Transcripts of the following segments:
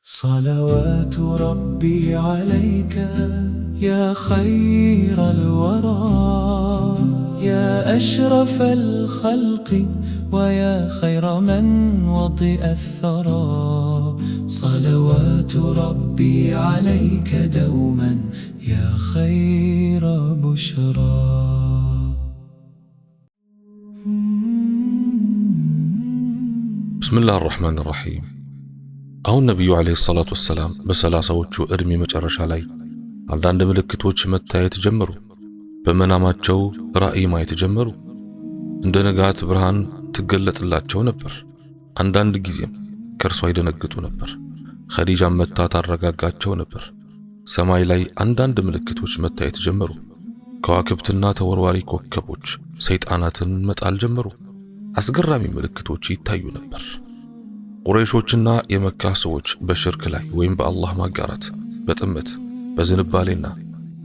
صلوات ربي عليك يا خير الورى، يا أشرف الخلق ويا خير من وطئ الثرى. صلوات ربي عليك دوما يا خير بشرى. بسم الله الرحمن الرحيم. አሁን ነብዩ አለይሂ ሰላቱ ወሰላም በሰላሳዎቹ እድሜ መጨረሻ ላይ አንዳንድ ምልክቶች መታየት ጀመሩ። በመናማቸው ራእይ ማየት ጀመሩ። እንደ ንጋት ብርሃን ትገለጥላቸው ነበር። አንዳንድ ጊዜም ከእርሷ ይደነግጡ ነበር። ኸዲጃም መታ ታረጋጋቸው ነበር። ሰማይ ላይ አንዳንድ ምልክቶች መታየት ጀመሩ። ከዋክብትና ተወርዋሪ ኮከቦች ሰይጣናትን መጣል ጀመሩ። አስገራሚ ምልክቶች ይታዩ ነበር። ቁረይሾችና የመካ ሰዎች በሽርክ ላይ ወይም በአላህ ማጋራት፣ በጥመት በዝንባሌና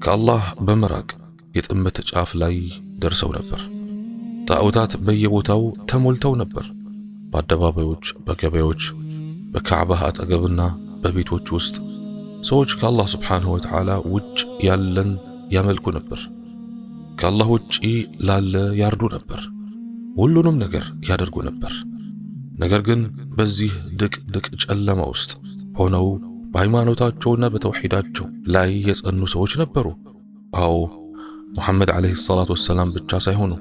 ከአላህ በመራቅ የጥመት ጫፍ ላይ ደርሰው ነበር። ጣዖታት በየቦታው ተሞልተው ነበር። በአደባባዮች፣ በገበያዎች፣ በካዕባ አጠገብና በቤቶች ውስጥ ሰዎች ከአላህ ስብሓንሁ ወተዓላ ውጭ ያለን ያመልኩ ነበር። ከአላህ ውጪ ላለ ያርዱ ነበር። ሁሉንም ነገር ያደርጉ ነበር። ነገር ግን በዚህ ድቅድቅ ጨለማ ውስጥ ሆነው በሃይማኖታቸውና በተውሂዳቸው ላይ የጸኑ ሰዎች ነበሩ። አዎ ሙሐመድ አለይሂ ሰላቱ ወሰላም ብቻ ሳይሆኑ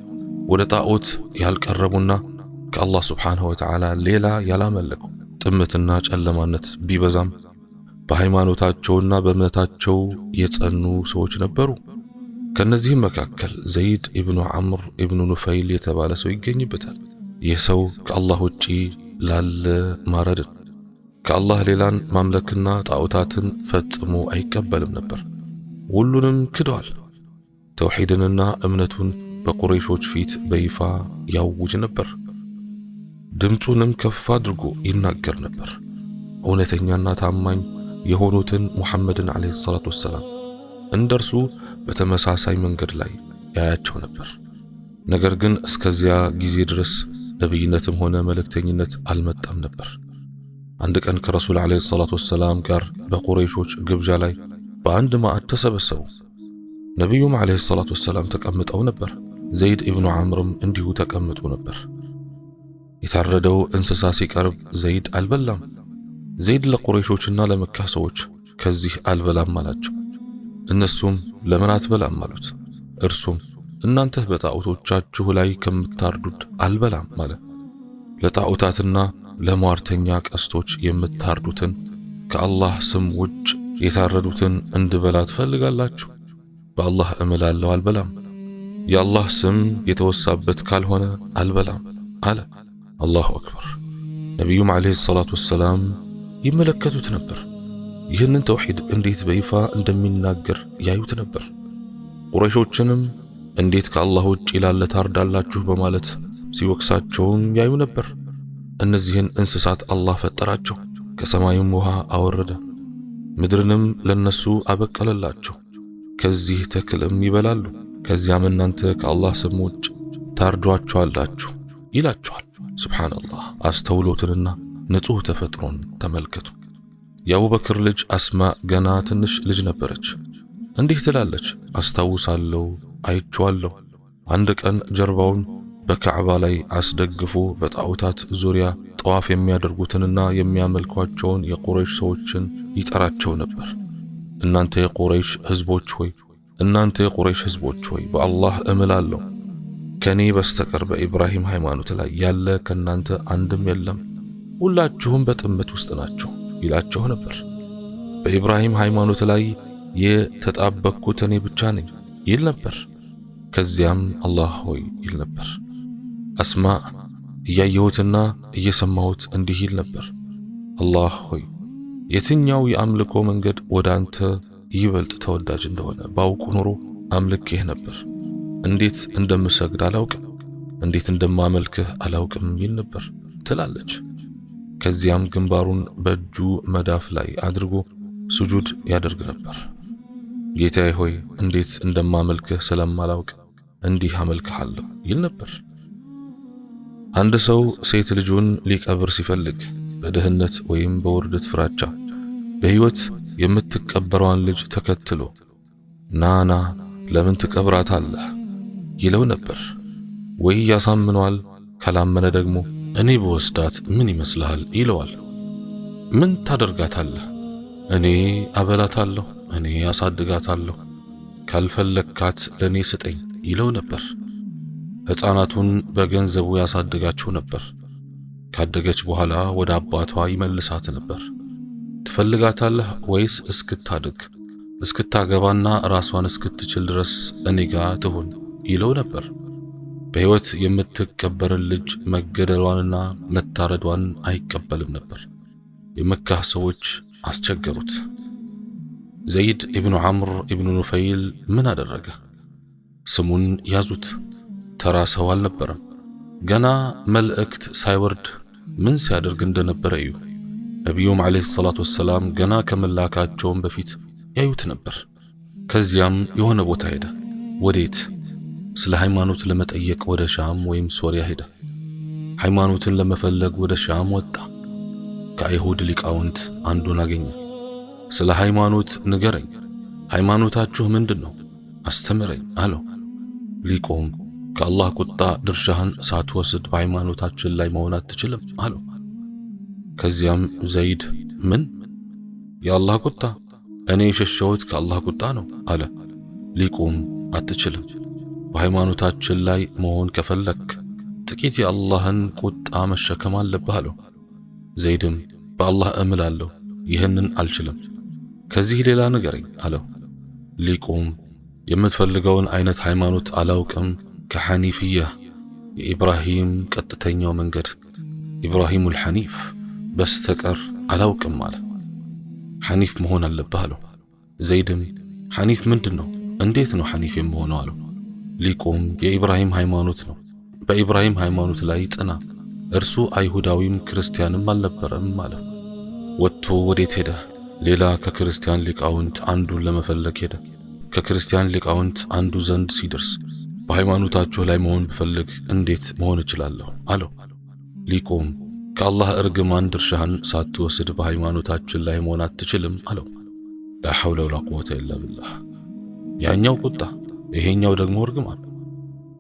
ወደ ጣዖት ያልቀረቡና ከአላህ ስብሓንሁ ወተዓላ ሌላ ያላመለኩ ጥመትና ጨለማነት ቢበዛም በሃይማኖታቸውና በእምነታቸው የጸኑ ሰዎች ነበሩ። ከነዚህም መካከል ዘይድ ኢብኑ ዐምር ኢብኑ ኑፈይል የተባለ ሰው ይገኝበታል። ይህ ሰው ከአላህ ውጪ ላለ ማረድን፣ ከአላህ ሌላን ማምለክና ጣዖታትን ፈጽሞ አይቀበልም ነበር። ሁሉንም ክደዋል። ተውሂድንና እምነቱን በቁረይሾች ፊት በይፋ ያውጅ ነበር። ድምፁንም ከፍ አድርጎ ይናገር ነበር። እውነተኛና ታማኝ የሆኑትን ሙሐመድን አለይሂ ሰላቱ ወሰላም እንደርሱ በተመሳሳይ መንገድ ላይ ያያቸው ነበር። ነገር ግን እስከዚያ ጊዜ ድረስ ነብይነትም ሆነ መልእክተኝነት አልመጣም ነበር። አንድ ቀን ከረሱል አለይሂ ሰላቱ ወሰላም ጋር በቁረይሾች ግብዣ ላይ በአንድ ማዕድ ተሰበሰቡ። ነብዩም አለይሂ ሰላቱ ወሰላም ተቀምጠው ነበር። ዘይድ ኢብኑ ዐምርም እንዲሁ ተቀምጦ ነበር። የታረደው እንስሳ ሲቀርብ ዘይድ አልበላም። ዘይድ ለቁረይሾችና ለመካ ሰዎች ከዚህ አልበላም አላቸው። እነሱም ለምን አትበላም አሉት። እርሱም እናንተ በጣዖቶቻችሁ ላይ ከምታርዱት አልበላም አለ። ለጣዖታትና ለሟርተኛ ቀስቶች የምታርዱትን ከአላህ ስም ውጭ የታረዱትን እንድበላ ትፈልጋላችሁ? በአላህ እምላለሁ አልበላም። የአላህ ስም የተወሳበት ካልሆነ አልበላም አለ። አላሁ አክበር። ነቢዩም አለይሂ ሰላቱ ወሰላም ይመለከቱት ነበር። ይህንን ተውሂድ እንዴት በይፋ እንደሚናገር ያዩት ነበር። ቁረይሾችንም እንዴት ከአላህ ውጭ ላለ ታርዳላችሁ በማለት ሲወቅሳቸውም ያዩ ነበር። እነዚህን እንስሳት አላህ ፈጠራቸው፣ ከሰማይም ውሃ አወረደ፣ ምድርንም ለነሱ አበቀለላቸው። ከዚህ ተክልም ይበላሉ። ከዚያም እናንተ ከአላህ ስም ውጭ ታርዷቸዋላችሁ ይላቸዋል። ሱብሓነላህ። አስተውሎትንና ንጹሕ ተፈጥሮን ተመልከቱ። የአቡበክር ልጅ አስማ ገና ትንሽ ልጅ ነበረች። እንዲህ ትላለች፣ አስታውሳለሁ፣ አይቼዋለሁ። አንድ ቀን ጀርባውን በካዕባ ላይ አስደግፎ በጣዖታት ዙሪያ ጠዋፍ የሚያደርጉትንና የሚያመልኳቸውን የቁረይሽ ሰዎችን ይጠራቸው ነበር። እናንተ የቁረይሽ ሕዝቦች ሆይ፣ እናንተ የቁረይሽ ሕዝቦች ሆይ፣ በአላህ እምላለሁ ከኔ በስተቀር በኢብራሂም ሃይማኖት ላይ ያለ ከናንተ አንድም የለም። ሁላችሁም በጥመት ውስጥ ናችሁ ይላቸው ነበር። በኢብራሂም ሃይማኖት ላይ የተጣበቅኩት እኔ ብቻ ነኝ ይል ነበር። ከዚያም አላህ ሆይ ይል ነበር። አስማ እያየሁትና እየሰማሁት እንዲህ ይል ነበር፣ አላህ ሆይ የትኛው የአምልኮ መንገድ ወደ አንተ ይበልጥ ተወዳጅ እንደሆነ ባውቅ ኖሮ አምልክህ ነበር። እንዴት እንደምሰግድ አላውቅም፣ እንዴት እንደማመልክህ አላውቅም ይል ነበር ትላለች። ከዚያም ግንባሩን በእጁ መዳፍ ላይ አድርጎ ስጁድ ያደርግ ነበር። ጌታዬ ሆይ እንዴት እንደማመልክህ ስለማላውቅ እንዲህ አመልክሃለሁ ይል ነበር። አንድ ሰው ሴት ልጁን ሊቀብር ሲፈልግ በድህነት ወይም በውርደት ፍራቻ በሕይወት የምትቀበረዋን ልጅ ተከትሎ ናና ለምን ትቀብራታለህ ይለው ነበር። ወይ ያሳምነዋል፣ ካላመነ ደግሞ እኔ በወስዳት ምን ይመስልሃል ይለዋል። ምን ታደርጋታለህ? እኔ አበላታለሁ፣ እኔ አሳድጋታለሁ፣ ካልፈለግካት ለኔ ስጠኝ ይለው ነበር። ሕፃናቱን በገንዘቡ ያሳድጋቸው ነበር። ካደገች በኋላ ወደ አባቷ ይመልሳት ነበር። ትፈልጋታለህ ወይስ እስክታድግ እስክታገባና ራሷን እስክትችል ድረስ እኔ ጋር ትሁን ይለው ነበር። በሕይወት የምትቀበርን ልጅ መገደሏንና መታረዷን አይቀበልም ነበር። የመካህ ሰዎች አስቸገሩት። ዘይድ ኢብኑ ዐምር ኢብኑ ኑፈይል ምን አደረገ? ስሙን ያዙት። ተራ ሰው አልነበረም። ገና መልእክት ሳይወርድ ምን ሲያደርግ እንደነበረ እዩ። ነቢዩም ዓለይሂ ሰላቱ ወሰላም ገና ከመላካቸውም በፊት ያዩት ነበር። ከዚያም የሆነ ቦታ ሄደ። ወዴት? ስለ ሃይማኖት ለመጠየቅ ወደ ሻም ወይም ሶሪያ ሄደ። ሃይማኖትን ለመፈለግ ወደ ሻም ወጣ። ከአይሁድ ሊቃውንት አንዱን አገኘ። ስለ ሃይማኖት ንገረኝ፣ ሃይማኖታችሁ ምንድን ነው? አስተምረኝ አለው። ሊቁም ከአላህ ቁጣ ድርሻህን ሳትወስድ በሃይማኖታችን ላይ መሆን አትችልም አለው። ከዚያም ዘይድ ምን? የአላህ ቁጣ? እኔ የሸሸሁት ከአላህ ቁጣ ነው አለ። ሊቁም አትችልም፣ በሃይማኖታችን ላይ መሆን ከፈለክ ጥቂት የአላህን ቁጣ መሸከም አለብህ አለው። ዘይድም በአላህ እምላለሁ ይህንን አልችልም፣ ከዚህ ሌላ ንገረኝ አለው። ሊቁም የምትፈልገውን አይነት ሃይማኖት አላውቅም ከሐኒፍያ የኢብራሂም ቀጥተኛው መንገድ ኢብራሂሙል ሐኒፍ በስተቀር አላውቅም አለ። ሐኒፍ መሆን አለብህ አለው። ዘይድም ሐኒፍ ምንድን ነው? እንዴት ነው ሐኒፍ የምሆነው አለው። ሊቁም የኢብራሂም ሃይማኖት ነው፣ በኢብራሂም ሃይማኖት ላይ ጽና፣ እርሱ አይሁዳዊም ክርስቲያንም አልነበረም አለ። ወጥቶ ወዴት ሄደ? ሌላ ከክርስቲያን ሊቃውንት አንዱን ለመፈለግ ሄደ። ከክርስቲያን ሊቃውንት አንዱ ዘንድ ሲደርስ በሃይማኖታችሁ ላይ መሆን ብፈልግ እንዴት መሆን እችላለሁ አለው። ሊቁም ከአላህ እርግማን ድርሻህን ሳትወስድ በሃይማኖታችን ላይ መሆን አትችልም አለው። ላ ሐውለ ወላ ቁወተ ኢላ ቢላህ። ያኛው ቁጣ፣ ይሄኛው ደግሞ እርግማን።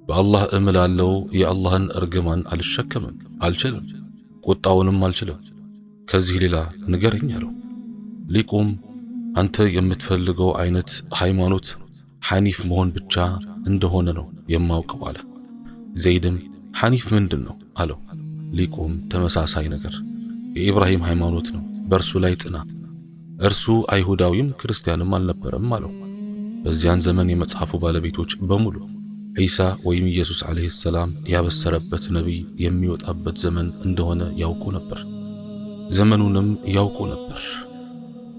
በአላህ እምላለሁ የአላህን እርግማን አልሸከምም፣ አልችልም፣ ቁጣውንም አልችልም፣ ከዚህ ሌላ ንገረኝ አለው። ሊቁም አንተ የምትፈልገው አይነት ሃይማኖት ሐኒፍ መሆን ብቻ እንደሆነ ነው የማውቀው አለ። ዘይድም ሐኒፍ ምንድን ነው አለው። ሊቁም ተመሳሳይ ነገር የኢብራሂም ሃይማኖት ነው፣ በእርሱ ላይ ጽና፣ እርሱ አይሁዳዊም ክርስቲያንም አልነበረም አለው። በዚያን ዘመን የመጽሐፉ ባለቤቶች በሙሉ ዒሳ ወይም ኢየሱስ ዓለይሂ ሰላም ያበሰረበት ነቢይ የሚወጣበት ዘመን እንደሆነ ያውቁ ነበር። ዘመኑንም ያውቁ ነበር፣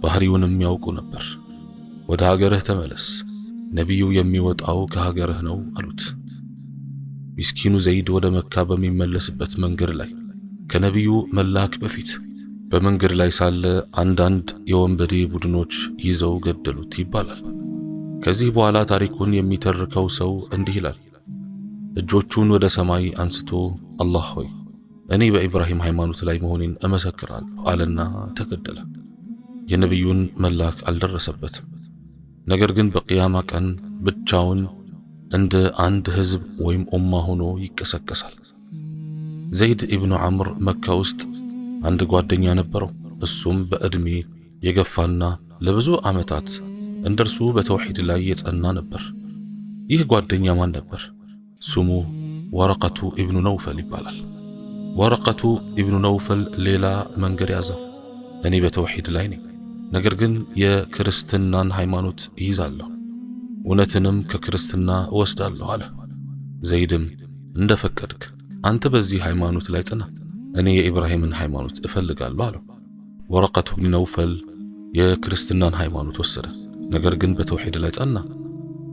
ባህሪውንም ያውቁ ነበር። ወደ ሀገርህ ተመለስ፣ ነቢዩ የሚወጣው ከሀገርህ ነው አሉት። ሚስኪኑ ዘይድ ወደ መካ በሚመለስበት መንገድ ላይ ከነቢዩ መላክ በፊት በመንገድ ላይ ሳለ አንዳንድ የወንበዴ ቡድኖች ይዘው ገደሉት ይባላል። ከዚህ በኋላ ታሪኩን የሚተርከው ሰው እንዲህ ይላል። እጆቹን ወደ ሰማይ አንስቶ አላህ ሆይ እኔ በኢብራሂም ሃይማኖት ላይ መሆኔን እመሰክራለሁ አለና ተገደለ። የነቢዩን መላክ አልደረሰበትም። ነገር ግን በቅያማ ቀን ብቻውን እንደ አንድ ህዝብ ወይም ኡማ ሆኖ ይቀሰቀሳል። ዘይድ ኢብኑ ዐምር መካ ውስጥ አንድ ጓደኛ ነበረው። እሱም በዕድሜ የገፋና ለብዙ ዓመታት እንደርሱ በተውሂድ ላይ የጸና ነበር። ይህ ጓደኛ ማን ነበር? ስሙ ወረቀቱ ኢብኑ ነውፈል ይባላል። ወረቀቱ ኢብኑ ነውፈል ሌላ መንገድ ያዘ። እኔ በተውሂድ ላይ ነኝ፣ ነገር ግን የክርስትናን ሃይማኖት ይይዛለሁ፣ እውነትንም ከክርስትና እወስዳለሁ አለ። ዘይድም እንደፈቀድክ አንተ በዚህ ሃይማኖት ላይ ጽና፣ እኔ የኢብራሂምን ሃይማኖት እፈልጋለሁ አለው። ወረቀቱ ኢብኑ ነውፈል የክርስትናን ሃይማኖት ወሰደ፣ ነገር ግን በተውሂድ ላይ ጸና።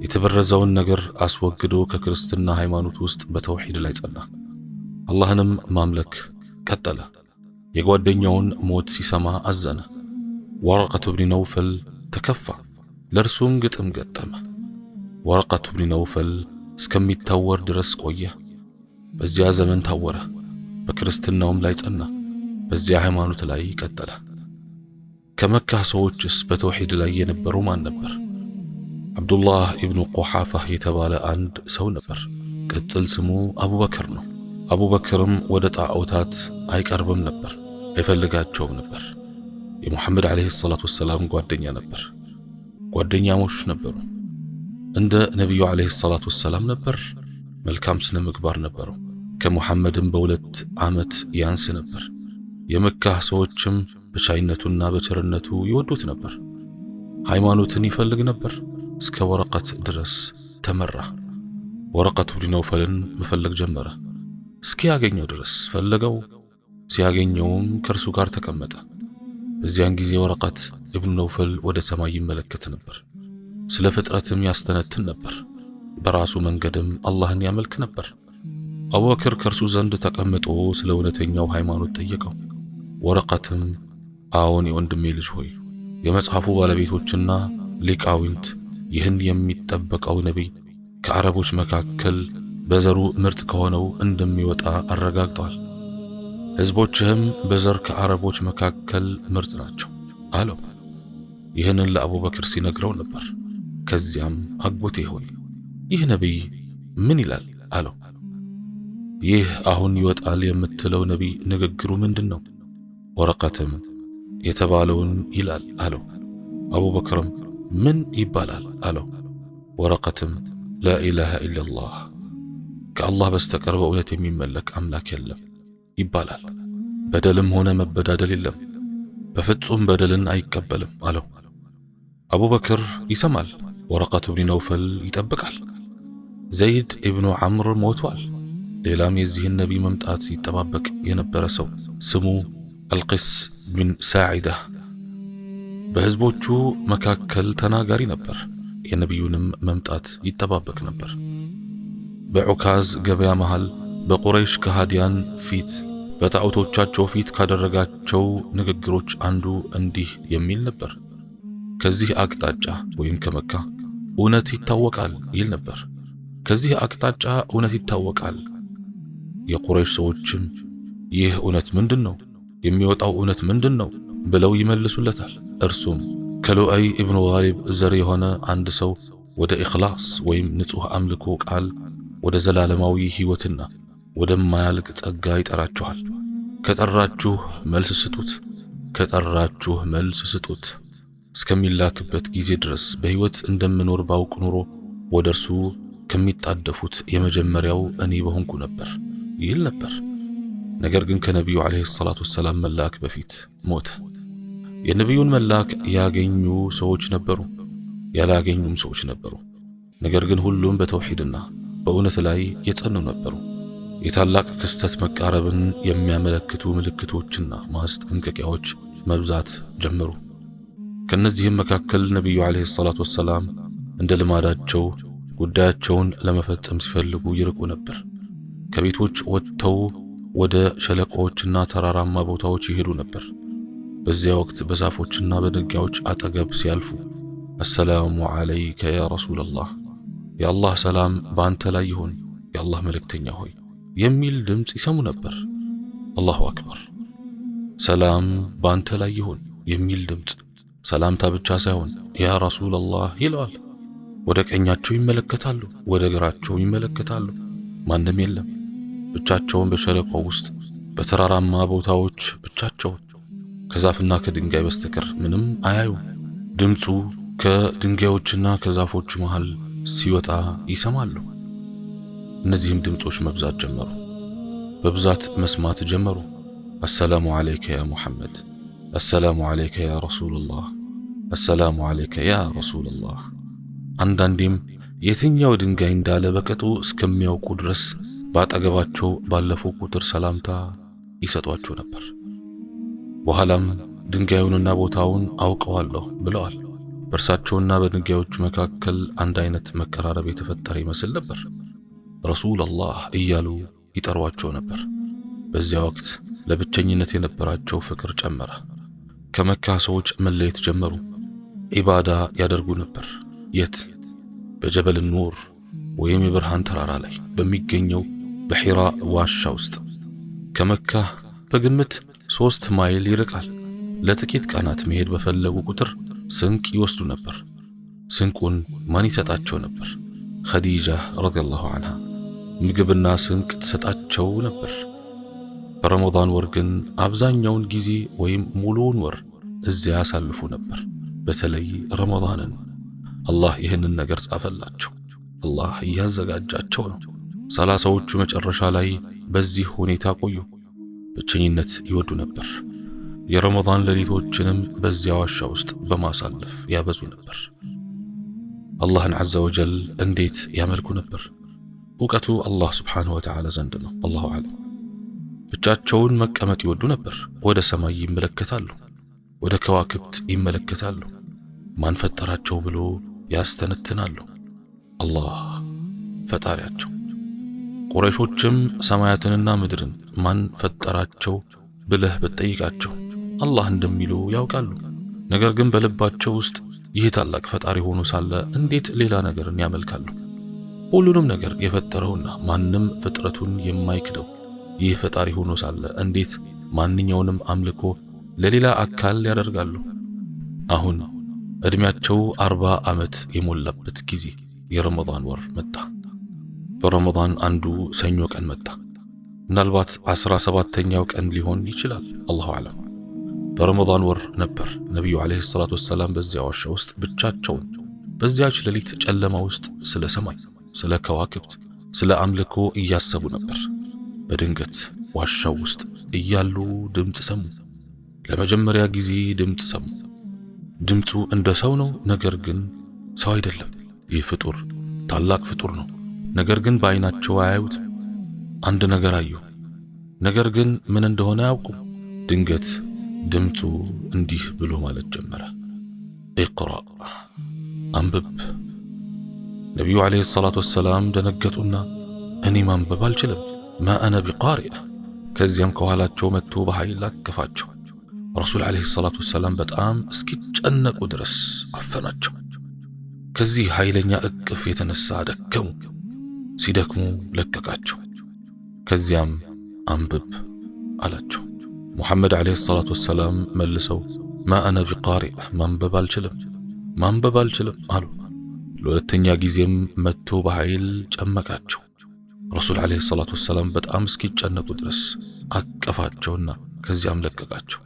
የተበረዘውን ነገር አስወግዶ ከክርስትና ሃይማኖት ውስጥ በተውሂድ ላይ ጸና። አላህንም ማምለክ ቀጠለ። የጓደኛውን ሞት ሲሰማ አዘነ። ወረቀቱ ኢብኑ ነውፈል ተከፋ፣ ለእርሱም ግጥም ገጠመ። ወረቀቱ ኢብኑ ነውፈል እስከሚታወር ድረስ ቆየ። በዚያ ዘመን ታወረ፣ በክርስትናውም ላይ ጸና፣ በዚያ ሃይማኖት ላይ ቀጠለ። ከመካ ሰዎችስ በተውሂድ ላይ የነበረው ማን ነበር? አብዱላህ ኢብኑ ቁሓፋህ የተባለ አንድ ሰው ነበር። ቅጽል ስሙ አቡበክር ነው። አቡበክርም ወደ ጣዖታት አይቀርብም ነበር፣ አይፈልጋቸውም ነበር። የሙሐመድ ዓለይሂ ሰላቱ ወሰላም ጓደኛ ነበር። ጓደኛሞች ነበሩ። እንደ ነቢዩ ዓለይሂ ሰላቱ ወሰላም ነበር። መልካም ስነ ምግባር ነበረው። ከሙሐመድም በ2 ዓመት ያንስ ነበር። የመካ ሰዎችም በቻይነቱና በቸርነቱ ይወዱት ነበር። ሃይማኖትን ይፈልግ ነበር። እስከ ወረቀት ድረስ ተመራ። ወረቀት ብን ነውፈልን መፈለግ ጀመረ። እስኪያገኘው ድረስ ፈለገው። ሲያገኘውም ከእርሱ ጋር ተቀመጠ። በዚያን ጊዜ ወረቀት ኢብኑ ነውፈል ወደ ሰማይ ይመለከት ነበር። ስለ ፍጥረትም ያስተነትን ነበር። በራሱ መንገድም አላህን ያመልክ ነበር። አቡበክር ከእርሱ ዘንድ ተቀምጦ ስለ እውነተኛው ሃይማኖት ጠየቀው። ወረቀትም አዎን የወንድሜ ልጅ ሆይ፣ የመጽሐፉ ባለቤቶችና ሊቃውንት ይህን የሚጠበቀው ነቢይ ከአረቦች መካከል በዘሩ ምርጥ ከሆነው እንደሚወጣ አረጋግጠዋል። ሕዝቦችህም በዘር ከአረቦች መካከል ምርጥ ናቸው አለው። ይህንን ለአቡበክር ሲነግረው ነበር። ከዚያም አጎቴ ሆይ ይህ ነቢይ ምን ይላል አለው። ይህ አሁን ይወጣል የምትለው ነቢይ ንግግሩ ምንድን ነው? ወረቀትም የተባለውን ይላል አለው። አቡበክርም ምን ይባላል አለው። ወረቀትም ላኢላሃ ኢላላህ ከአላህ በስተቀር በእውነት የሚመለክ አምላክ የለም ይባላል። በደልም ሆነ መበዳደል የለም፣ በፍጹም በደልን አይቀበልም አለው። አቡበክር ይሰማል። ወረቀት ብን ነውፈል ይጠብቃል። ዘይድ ኢብኑ ዐምር ሞቷል። ሌላም የዚህን ነቢይ መምጣት ይጠባበቅ የነበረ ሰው ስሙ አልቂስ ብን ሳዒዳ በሕዝቦቹ መካከል ተናጋሪ ነበር። የነቢዩንም መምጣት ይጠባበቅ ነበር። በዑካዝ ገበያ መሃል በቁረይሽ ከሃዲያን ፊት በጣዖቶቻቸው ፊት ካደረጋቸው ንግግሮች አንዱ እንዲህ የሚል ነበር። ከዚህ አቅጣጫ ወይም ከመካ እውነት ይታወቃል ይል ነበር። ከዚህ አቅጣጫ እውነት ይታወቃል። የቁረይሽ ሰዎችም ይህ እውነት ምንድን ነው? የሚወጣው እውነት ምንድን ነው ብለው ይመልሱለታል። እርሱም ከሉአይ ኢብኑ ጋሊብ ዘር የሆነ አንድ ሰው ወደ ኢኽላስ ወይም ንጹሕ አምልኮ ቃል ወደ ዘላለማዊ ሕይወትና ወደማያልቅ ጸጋ ይጠራችኋል። ከጠራችሁ መልስ ስጡት፣ ከጠራችሁ መልስ ስጡት። እስከሚላክበት ጊዜ ድረስ በሕይወት እንደምኖር ባውቅ ኑሮ ወደ እርሱ ከሚጣደፉት የመጀመሪያው እኔ በሆንኩ ነበር ይል ነበር። ነገር ግን ከነቢዩ ዓለይሂ ሰላቱ ወሰላም መላክ በፊት ሞተ። የነቢዩን መላክ ያገኙ ሰዎች ነበሩ፣ ያላገኙም ሰዎች ነበሩ። ነገር ግን ሁሉም በተውሂድና በእውነት ላይ የጸኑ ነበሩ። የታላቅ ክስተት መቃረብን የሚያመለክቱ ምልክቶችና ማስጠንቀቂያዎች መብዛት ጀመሩ። ከነዚህም መካከል ነቢዩ ዓለይሂ ሰላቱ ወሰላም እንደ ልማዳቸው ጉዳያቸውን ለመፈጸም ሲፈልጉ ይርቁ ነበር። ከቤቶች ወጥተው ወደ ሸለቆዎችና ተራራማ ቦታዎች ይሄዱ ነበር። በዚያ ወቅት በዛፎችና በድንጋዮች አጠገብ ሲያልፉ አሰላሙ ዓለይከ ያ ረሱለላህ፣ የአላህ ሰላም በአንተ ላይ ይሁን የአላህ መልእክተኛ ሆይ የሚል ድምፅ ይሰሙ ነበር። አላሁ አክበር። ሰላም በአንተ ላይ ይሁን የሚል ድምፅ ሰላምታ ብቻ ሳይሆን ያ ረሱለላህ ይለዋል። ወደ ቀኛቸው ይመለከታሉ፣ ወደ ግራቸው ይመለከታሉ። ማንም የለም። ብቻቸውን በሸለቆ ውስጥ በተራራማ ቦታዎች ብቻቸውን ከዛፍና ከድንጋይ በስተቀር ምንም አያዩም። ድምፁ ከድንጋዮችና ከዛፎች መሃል ሲወጣ ይሰማሉ። እነዚህም ድምጾች መብዛት ጀመሩ፣ በብዛት መስማት ጀመሩ። አሰላሙ ዓለይከ ያ ሙሐመድ፣ አሰላሙ ዓለይከ ያ ረሱልላህ፣ አሰላሙ ዓለይከ ያ ረሱልላህ። አንዳንዴም የትኛው ድንጋይ እንዳለ በቅጡ እስከሚያውቁ ድረስ በአጠገባቸው ባለፉ ቁጥር ሰላምታ ይሰጧቸው ነበር። በኋላም ድንጋዩንና ቦታውን አውቀዋለሁ ብለዋል። በእርሳቸውና በድንጋዮቹ መካከል አንድ አይነት መቀራረብ የተፈጠረ ይመስል ነበር። ረሱላላህ እያሉ ይጠሯቸው ነበር። በዚያ ወቅት ለብቸኝነት የነበራቸው ፍቅር ጨመረ። ከመካ ሰዎች መለየት ጀመሩ። ዒባዳ ያደርጉ ነበር። የት? በጀበል ኑር ወይም የብርሃን ተራራ ላይ በሚገኘው በሒራ ዋሻ ውስጥ። ከመካ በግምት 3 ማይል ይርቃል። ለጥቂት ቀናት መሄድ በፈለጉ ቁጥር ስንቅ ይወስዱ ነበር። ስንቁን ማን ይሰጣቸው ነበር? ኸዲጃ ረዲየላሁ ዐንሃ ምግብና ስንቅ ትሰጣቸው ነበር። በረመዳን ወር ግን አብዛኛውን ጊዜ ወይም ሙሉውን ወር እዚያ ያሳልፉ ነበር። በተለይ ረመዳንን አላህ ይህንን ነገር ጻፈላቸው። አላህ እያዘጋጃቸው ነው። 30ዎቹ መጨረሻ ላይ በዚህ ሁኔታ ቆዩ። ብቸኝነት ይወዱ ነበር። የረመዳን ሌሊቶችንም በዚያ ዋሻ ውስጥ በማሳለፍ ያበዙ ነበር። አላህን ዐዘ ወጀል እንዴት ያመልኩ ነበር? እውቀቱ አላህ ስብሓንሁ ወተዓላ ዘንድ ነው። አላሁ አዕለም። ብቻቸውን መቀመጥ ይወዱ ነበር። ወደ ሰማይ ይመለከታሉ፣ ወደ ከዋክብት ይመለከታሉ። ማን ፈጠራቸው ብሎ ያስተነትናሉ። አላህ ፈጣሪያቸው። ቁረይሾችም ሰማያትንና ምድርን ማን ፈጠራቸው ብለህ ብትጠይቃቸው አላህ እንደሚሉ ያውቃሉ። ነገር ግን በልባቸው ውስጥ ይህ ታላቅ ፈጣሪ ሆኖ ሳለ እንዴት ሌላ ነገርን ያመልካሉ? ሁሉንም ነገር የፈጠረውና ማንም ፍጥረቱን የማይክደው ይህ ፈጣሪ ሆኖ ሳለ እንዴት ማንኛውንም አምልኮ ለሌላ አካል ያደርጋሉ? አሁን እድሜያቸው 40 ዓመት የሞላበት ጊዜ የረመዳን ወር መጣ። በረመዳን አንዱ ሰኞ ቀን መጣ። ምናልባት 17ኛው ቀን ሊሆን ይችላል፣ አላሁ አዕለም። በረመዳን ወር ነበር ነቢዩ ዓለይሂ ሰላቱ ወሰላም በዚያ ዋሻ ውስጥ ብቻቸውን በዚያች ሌሊት ጨለማ ውስጥ ስለ ሰማይ፣ ስለ ከዋክብት፣ ስለ አምልኮ እያሰቡ ነበር። በድንገት ዋሻው ውስጥ እያሉ ድምፅ ሰሙ። ለመጀመሪያ ጊዜ ድምፅ ሰሙ። ድምፁ እንደ ሰው ነው፣ ነገር ግን ሰው አይደለም። ይህ ፍጡር ታላቅ ፍጡር ነው፣ ነገር ግን በአይናቸው አያዩት። አንድ ነገር አዩ፣ ነገር ግን ምን እንደሆነ አያውቁም። ድንገት ድምፁ እንዲህ ብሎ ማለት ጀመረ፣ ኢቅራእ አንብብ። ነቢዩ ዓለይሂ ሰላቱ ወሰላም ደነገጡና እኔ ማንበብ አልችልም፣ ማ አነ ቢቃሪእ። ከዚያም ከኋላቸው መጥቶ በኃይል አቀፋቸው። ረሱል ዓለይሂ ሰላቱ ወሰላም በጣም እስኪጨነቁ ድረስ አፈናቸው። ከዚህ ኃይለኛ እቅፍ የተነሳ ደከሙ። ሲደክሙ ለቀቃቸው። ከዚያም አንብብ አላቸው። ሙሐመድ ዓለይሂ ሰላቱ ወሰላም መልሰው ማ አነ ቢቃሪእ ማንበብ አልችልም አሉ። ለሁለተኛ ጊዜም መጥቶ በኃይል ጨመቃቸው። ረሱል ዓለይሂ ሰላቱ ወሰላም በጣም እስኪጨነቁ ድረስ አቀፋቸውና ከዚያም ለቀቃቸው።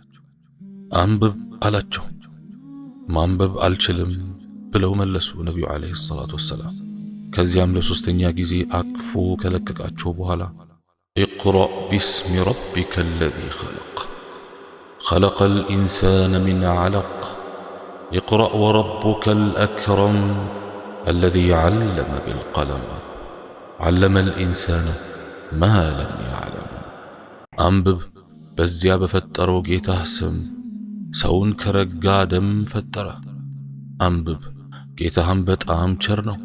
አንብብ አላቸው። ማንበብ አልችልም ብለው መለሱ ነቢዩ ዓለይሂ ሰላቱ ወሰላም። ከዚያም ለሶስተኛ ጊዜ አቅፎ ከለቀቃቸው በኋላ ኢቅረእ ቢስሚ ረቢከ አለዚ ኸለቀል ኢንሳነ ሚን ዐለቅ ኢቅረእ ወረቡከል አክረም አለዚ ዐለመ ቢልቀለም ዐለመል ኢንሳነ ማ ለም ያዕለም። አንብብ፣ በዚያ በፈጠረው ጌታህ ስም ሰውን ከረጋ ደም ፈጠረ። አንብብ፣ ጌታህም በጣም ቸር ነው፣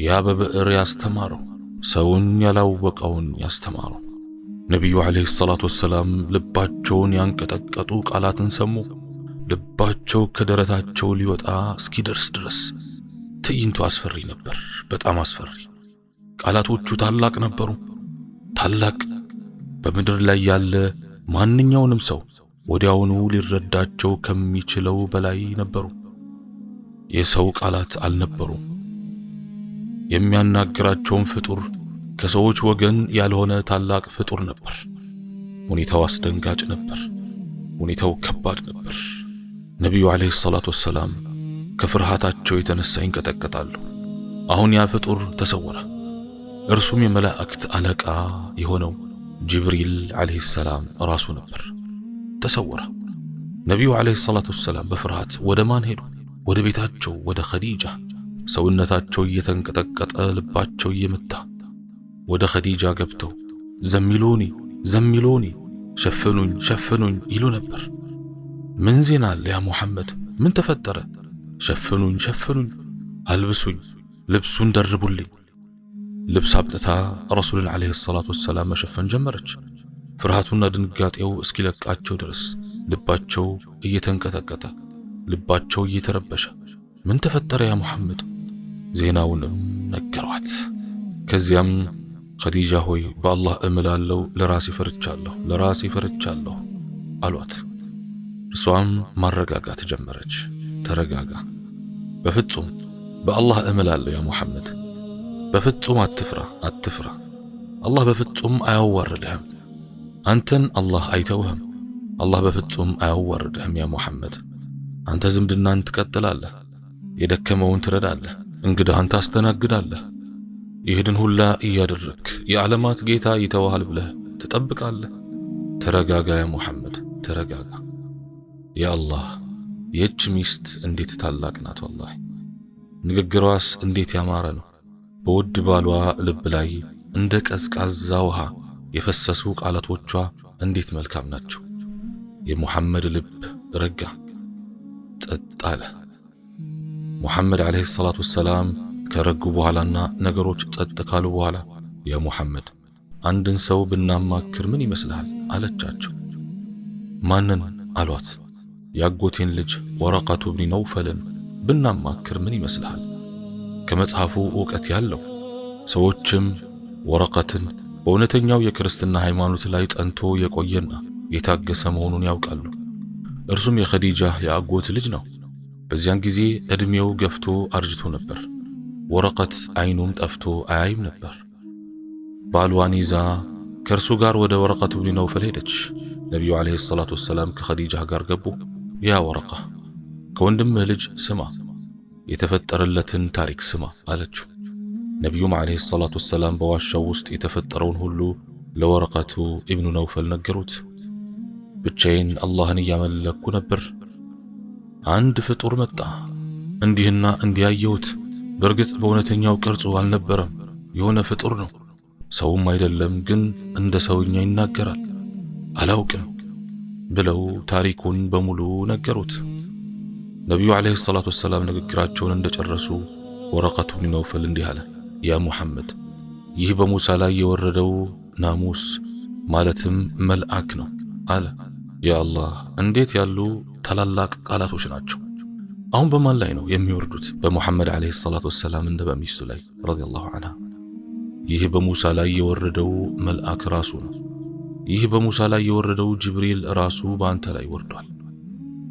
ያ በብዕር ያስተማረው ሰውን ያላወቀውን ያስተማረው። ነቢዩ ዓለይሂ ሰላቱ ወሰላም ልባቸውን ያንቀጠቀጡ ቃላትን ሰሙ። ልባቸው ከደረታቸው ሊወጣ እስኪደርስ ድረስ ትዕይንቱ አስፈሪ ነበር፣ በጣም አስፈሪ። ቃላቶቹ ታላቅ ነበሩ፣ ታላቅ፣ በምድር ላይ ያለ ማንኛውንም ሰው ወዲያውኑ ሊረዳቸው ከሚችለው በላይ ነበሩ። የሰው ቃላት አልነበሩም። የሚያናግራቸውም ፍጡር ከሰዎች ወገን ያልሆነ ታላቅ ፍጡር ነበር። ሁኔታው አስደንጋጭ ነበር። ሁኔታው ከባድ ነበር። ነቢዩ ዓለይሂ ሰላቱ ወሰላም ከፍርሃታቸው የተነሳ ይንቀጠቀጣሉ። አሁን ያ ፍጡር ተሰወረ። እርሱም የመላእክት አለቃ የሆነው ጅብሪል ዓለይሂ ሰላም ራሱ ነበር። ተሰወረ። ነቢዩ ዓለይሂ ሰላቱ ወሰላም በፍርሃት ወደ ማን ሄዱ? ወደ ቤታቸው፣ ወደ ኸዲጃ። ሰውነታቸው እየተንቀጠቀጠ ልባቸው እየመታ ወደ ኸዲጃ ገብተው ዘሚሉኒ ሸፍኑኝ ይሉ ነበር። ምን ዜና አለ ያ ሙሐመድ? ምን ተፈጠረ? ሸፍኑኝ፣ አልብሱኝ፣ ልብሱን ደርቡልኝ። ልብስ አብጥታ ረሱልን ዓለይሂ ሰላቱ ወሰላም መሸፈን ጀመረች። ፍርሃቱና ድንጋጤው እስኪለቃቸው ድረስ ልባቸው እየተንቀጠቀጠ፣ ልባቸው እየተረበሸ ምን ተፈጠረ ያ ሙሐመድ? ዜናውንም ነገሯት። ከዚያም ኸዲጃ ሆይ በአላህ እምላለሁ ለራሴ ፈርቻለሁ አሏት። እሷም ማረጋጋት ጀመረች። ተረጋጋ፣ በፍጹም በአላህ እምላለሁ ያ ሙሐመድ፣ በፍጹም አትፍራ። አላህ በፍጹም አያዋርድህም። አንተን አላህ አይተውህም። አላህ በፍጹም አያዋርድህም ያ ሙሐመድ። አንተ ዝምድናን ትቀጥላለህ፣ የደከመውን ትረዳለህ፣ እንግዳህን ታስተናግዳለህ። ይህንን ሁላ እያደረግክ የዓለማት ጌታ ይተዋሃል ብለህ ትጠብቃለህ። ተረጋጋ ያ ሙሐመድ፣ ተረጋጋ። ያ አላህ የእጅ ሚስት እንዴት ታላቅ ናት! ወላሂ ንግግሯስ እንዴት ያማረ ነው! በውድ ባሏ ልብ ላይ እንደ ቀዝቃዛ ውሃ የፈሰሱ ቃላቶቿ እንዴት መልካም ናቸው! የሙሐመድ ልብ ረጋ፣ ጸጥ አለ። ሙሐመድ ዓለይሂ ሰላቱ ወሰላም ከረጉ በኋላና ነገሮች ጸጥ ካሉ በኋላ ያ ሙሐመድ አንድን ሰው ብናማክር ምን ይመስልሃል አለቻቸው። ማንን አሏት። ያጎቴን ልጅ ወረቀቱ ብኒ ነውፈልን ብናማክር ምን ይመስልሃል? ከመጽሐፉ ዕውቀት ያለው ሰዎችም ወረቀትን በእውነተኛው የክርስትና ሃይማኖት ላይ ጠንቶ የቆየና የታገሰ መሆኑን ያውቃሉ። እርሱም የኸዲጃ የአጎት ልጅ ነው። በዚያን ጊዜ ዕድሜው ገፍቶ አርጅቶ ነበር። ወረቀት አይኑም ጠፍቶ አያይም ነበር። ባልዋን ይዛ ከእርሱ ጋር ወደ ወረቀቱ ብኒ ነውፈል ሄደች። ነቢዩ ዓለይሂ ሰላቱ ወሰላም ከኸዲጃ ጋር ገቡ። ያ ወረቃ ከወንድምህ ልጅ ስማ፣ የተፈጠረለትን ታሪክ ስማ አለችው። ነቢዩም ዓለይሂ ሰላቱ ወሰላም በዋሻው ውስጥ የተፈጠረውን ሁሉ ለወረቀቱ ኢብኑ ነውፈል ነገሩት። ብቻዬን አላህን እያመለኩ ነበር። አንድ ፍጡር መጣ፣ እንዲህና እንዲያየሁት። በእርግጥ በእውነተኛው ቅርጹ አልነበረም፣ የሆነ ፍጡር ነው፣ ሰውም አይደለም፣ ግን እንደ ሰውኛ ይናገራል፣ አላውቅም ብለው ታሪኩን በሙሉ ነገሩት። ነቢዩ ዓለይሂ ሰላቱ ወሰላም ንግግራቸውን እንደጨረሱ ወረቀቱ ብኒ ነውፈል እንዲህ አለ። ያ ሙሐመድ ይህ በሙሳ ላይ የወረደው ናሙስ ማለትም መልአክ ነው አለ። ያ አላህ እንዴት ያሉ ታላላቅ ቃላቶች ናቸው! አሁን በማን ላይ ነው የሚወርዱት? በሙሐመድ ዓለይሂ ሰላቱ ወሰላም እንደ በሚስቱ ላይ ረዲየላሁ ዐንሃ። ይህ በሙሳ ላይ የወረደው መልአክ ራሱ ነው። ይህ በሙሳ ላይ የወረደው ጅብሪል ራሱ በአንተ ላይ ወርዷል።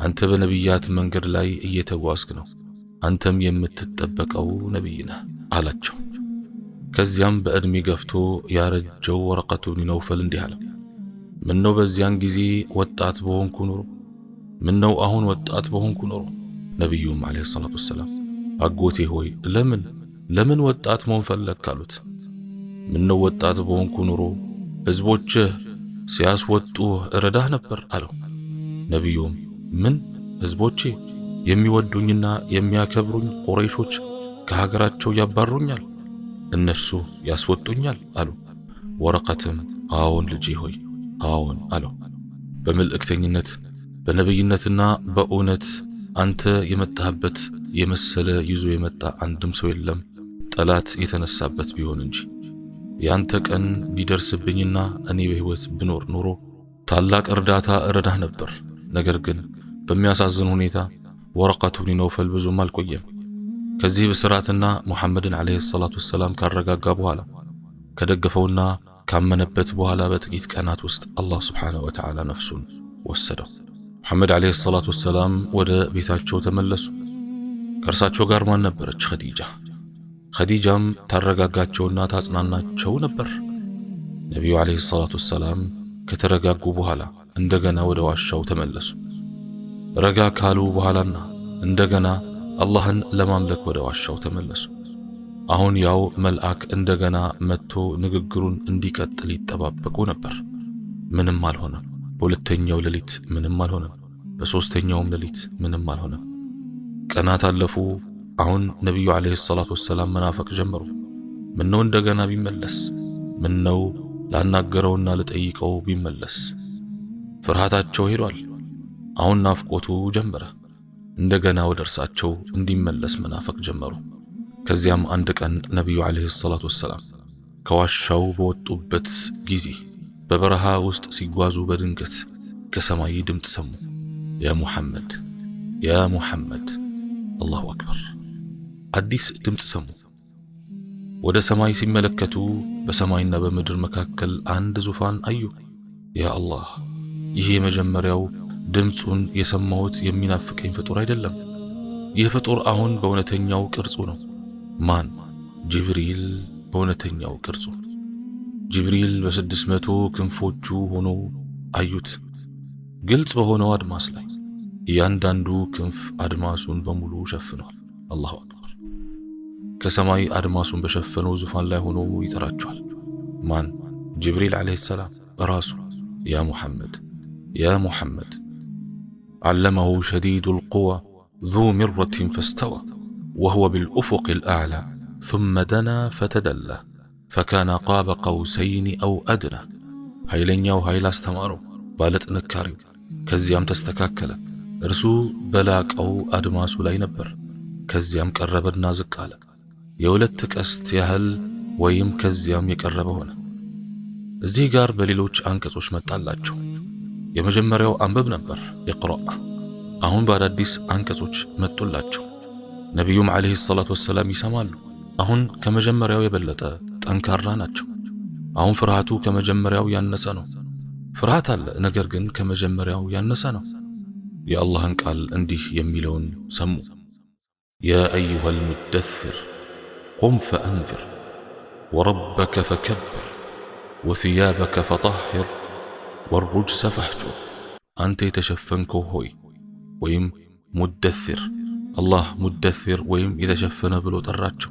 አንተ በነቢያት መንገድ ላይ እየተጓዝክ ነው። አንተም የምትጠበቀው ነቢይ ነህ አላቸው። ከዚያም በዕድሜ ገፍቶ ያረጀው ወረቀቱ ብኒ ነውፈል እንዲህ አለ። ምነው በዚያን ጊዜ ወጣት በሆንኩ ኖሮ፣ ምነው አሁን ወጣት በሆንኩ ኖሮ። ነቢዩም ዓለይሂ ሰላቱ ወሰላም አጎቴ ሆይ ለምን ወጣት መሆን ፈለግክ አሉት። ምነው ወጣት በሆንኩ ኖሮ ሕዝቦችህ ሲያስወጡህ እረዳህ ነበር አለው። ነቢዩም ምን ሕዝቦቼ? የሚወዱኝና የሚያከብሩኝ ቁረይሾች ከሀገራቸው ያባሩኛል፣ እነርሱ ያስወጡኛል አሉ። ወረቀትም አዎን ልጄ ሆይ አዎን አለው። በመልእክተኝነት በነቢይነትና በእውነት አንተ የመጣህበት የመሰለ ይዞ የመጣ አንድም ሰው የለም፣ ጠላት የተነሳበት ቢሆን እንጂ። ያንተ ቀን ቢደርስብኝና እኔ በሕይወት ብኖር ኖሮ ታላቅ እርዳታ እረዳህ ነበር። ነገር ግን በሚያሳዝን ሁኔታ ወረቀቱ ብኒ ነውፈል ብዙም አልቆየም። ከዚህ ብስራትና ሙሐመድን ዓለይሂ ሰላቱ ወሰላም ካረጋጋ በኋላ ከደገፈውና ካመነበት በኋላ በጥቂት ቀናት ውስጥ አላህ ስብሓነሁ ወተዓላ ነፍሱን ወሰደው። ሙሐመድ ዓለይሂ ሰላቱ ወሰላም ወደ ቤታቸው ተመለሱ። ከእርሳቸው ጋር ማን ነበረች? ኸዲጃ። ኸዲጃም ታረጋጋቸውና ታጽናናቸው ነበር። ነቢዩ ዓለይሂ ሰላቱ ወሰላም ከተረጋጉ በኋላ እንደገና ወደ ዋሻው ተመለሱ። ረጋ ካሉ በኋላና እንደገና አላህን ለማምለክ ወደ ዋሻው ተመለሱ። አሁን ያው መልአክ እንደገና መጥቶ ንግግሩን እንዲቀጥል ይጠባበቁ ነበር። ምንም አልሆነም። በሁለተኛው ሌሊት ምንም አልሆነም። በሶስተኛውም ሌሊት ምንም አልሆነም። ቀናት አለፉ። አሁን ነቢዩ ዓለይሂ ሰላቱ ወሰላም መናፈቅ ጀመሩ። ምነው እንደገና ቢመለስ፣ ምነው ላናገረውና ልጠይቀው ቢመለስ። ፍርሃታቸው ሄዷል። አሁን ናፍቆቱ ጀመረ። እንደገና ወደ እርሳቸው እንዲመለስ መናፈቅ ጀመሩ። ከዚያም አንድ ቀን ነቢዩ ዓለይሂ ሰላቱ ወሰላም ከዋሻው በወጡበት ጊዜ በበረሃ ውስጥ ሲጓዙ በድንገት ከሰማይ ድምፅ ሰሙ። ያ ሙሐመድ ያ ሙሐመድ! አላሁ አክበር! አዲስ ድምፅ ሰሙ። ወደ ሰማይ ሲመለከቱ በሰማይና በምድር መካከል አንድ ዙፋን አዩ። ያ አላህ! ይህ የመጀመሪያው ድምጹን የሰማሁት የሚናፍቀኝ ፍጡር አይደለም። ይህ ፍጡር አሁን በእውነተኛው ቅርጹ ነው። ማን? ጅብሪል በእውነተኛው ቅርጹ። ጅብሪል በ600 ክንፎቹ ሆኖ አዩት። ግልጽ በሆነው አድማስ ላይ እያንዳንዱ ክንፍ አድማሱን በሙሉ ሸፍኗል። አላሁ አክበር። ከሰማይ አድማሱን በሸፈነው ዙፋን ላይ ሆኖ ይጠራቸዋል። ማን? ጅብሪል ዓለይሂ ሰላም ራሱ። ያ ሙሐመድ ያ ሙሐመድ። علمه شديد القوى ذو مرة فاستوى وهو بالأفق الأعلى ثم دنا فتدلى فكان قاب قوسين أو أدنى. هايلنياو هايلا استمارو بالت نكاريو كزيام تستكاكل እርሱ በላቀው አድማሱ ላይ ነበር። ከዚያም ቀረበና ዝቅ አለ። የሁለት ቀስት ያህል ወይም ከዚያም የቀረበ ሆነ። እዚህ ጋር በሌሎች አንቀጾች መጣላቸው። የመጀመሪያው አንብብ ነበር ኢቅራ። አሁን በአዳዲስ አንቀጾች መጡላቸው። ነቢዩም ዓለይሂ ሰላቱ ወሰላም ይሰማሉ። አሁን ከመጀመሪያው የበለጠ ጠንካራ ናቸው። አሁን ፍርሃቱ ከመጀመሪያው ያነሰ ነው። ፍርሃት አለ፣ ነገር ግን ከመጀመሪያው ያነሰ ነው። የአላህን ቃል እንዲህ የሚለውን ሰሙ። ያ አዩሃል ሙደሲር ቁም ፈአንዚር ወረበከ ፈከብር ወሲያበከ ፈጠሂር ወሩጅሰ ፈህጁር። አንተ የተሸፈንከው ሆይ ወይም ሙደሲር። አላህ ሙደሲር ወይም የተሸፈነ ብሎ ጠራቸው።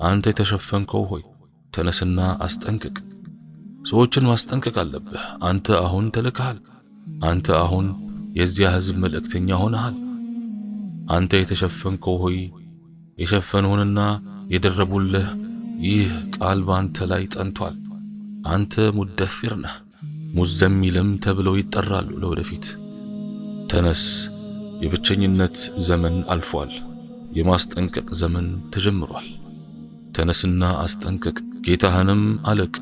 አንተ የተሸፈንከው ሆይ ተነስና አስጠንቅቅ። ሰዎችን ማስጠንቀቅ አለብህ። አንተ አሁን ተልከሃል። አንተ አሁን የዚያ ህዝብ መልእክተኛ ሆነሃል። አንተ የተሸፈንከው ሆይ የሸፈኑህንና የደረቡልህ ይህ ቃል ባንተ ላይ ጠንቷል። አንተ ሙደሲር ነህ። ሙዘሚልም ተብለው ይጠራሉ ለወደፊት። ተነስ፣ የብቸኝነት ዘመን አልፏል። የማስጠንቀቅ ዘመን ተጀምሯል። ተነስና አስጠንቅቅ፣ ጌታህንም አልቅ።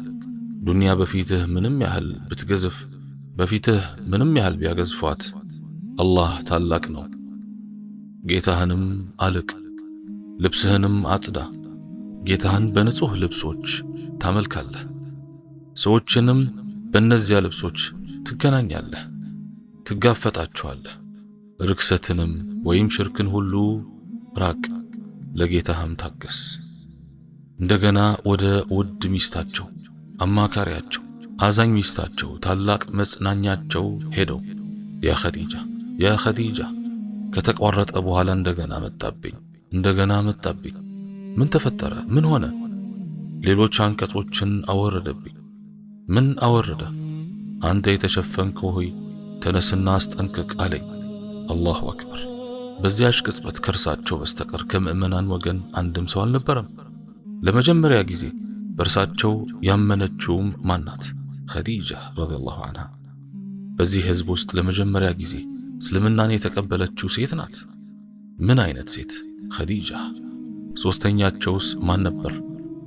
ዱንያ በፊትህ ምንም ያህል ብትገዝፍ፣ በፊትህ ምንም ያህል ቢያገዝፏት አላህ ታላቅ ነው። ጌታህንም አልቅ፣ ልብስህንም አጽዳ። ጌታህን በንጹህ ልብሶች ታመልካለህ። ሰዎችንም በእነዚያ ልብሶች ትገናኛለህ፣ ትጋፈጣቸዋለህ። ርክሰትንም ወይም ሽርክን ሁሉ ራቅ፣ ለጌታህም ታገስ። እንደገና ወደ ውድ ሚስታቸው፣ አማካሪያቸው፣ አዛኝ ሚስታቸው፣ ታላቅ መጽናኛቸው ሄደው ያ ኸዲጃ ያ ኸዲጃ። ከተቋረጠ በኋላ እንደገና መጣብኝ። ምን ተፈጠረ? ምን ሆነ? ሌሎች አንቀጾችን አወረደብኝ። ምን አወረደ? አንተ የተሸፈንከው ሆይ ተነስና አስጠንቅቅ አለኝ። አላሁ አክበር። በዚያች ቅጽበት ከእርሳቸው በስተቀር ከምእመናን ወገን አንድም ሰው አልነበረም። ለመጀመሪያ ጊዜ በእርሳቸው ያመነችውም ማናት? ኸዲጃ ረዲየላሁ ዐንሃ። በዚህ ህዝብ ውስጥ ለመጀመሪያ ጊዜ እስልምናን የተቀበለችው ሴት ናት። ምን አይነት ሴት? ኸዲጃ። ሶስተኛቸውስ ማን ነበር?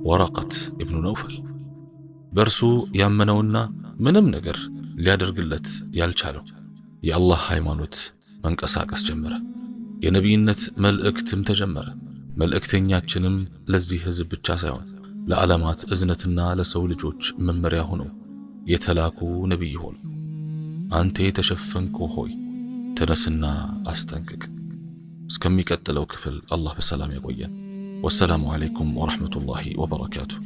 ወረቀት ኢብኑ ነውፈል። በእርሱ ያመነውና ምንም ነገር ሊያደርግለት ያልቻለው የአላህ ሃይማኖት መንቀሳቀስ ጀመረ። የነቢይነት መልእክትም ተጀመረ። መልእክተኛችንም ለዚህ ህዝብ ብቻ ሳይሆን ለዓለማት እዝነትና ለሰው ልጆች መመሪያ ሆነው የተላኩ ነቢይ ሆኑ። አንተ የተሸፈንከው ሆይ ተነስና አስጠንቅቅ። እስከሚቀጥለው ክፍል አላህ በሰላም ያቆየን። ወሰላሙ ዓለይኩም ወረሕመቱላሂ ወበረካቱሁ።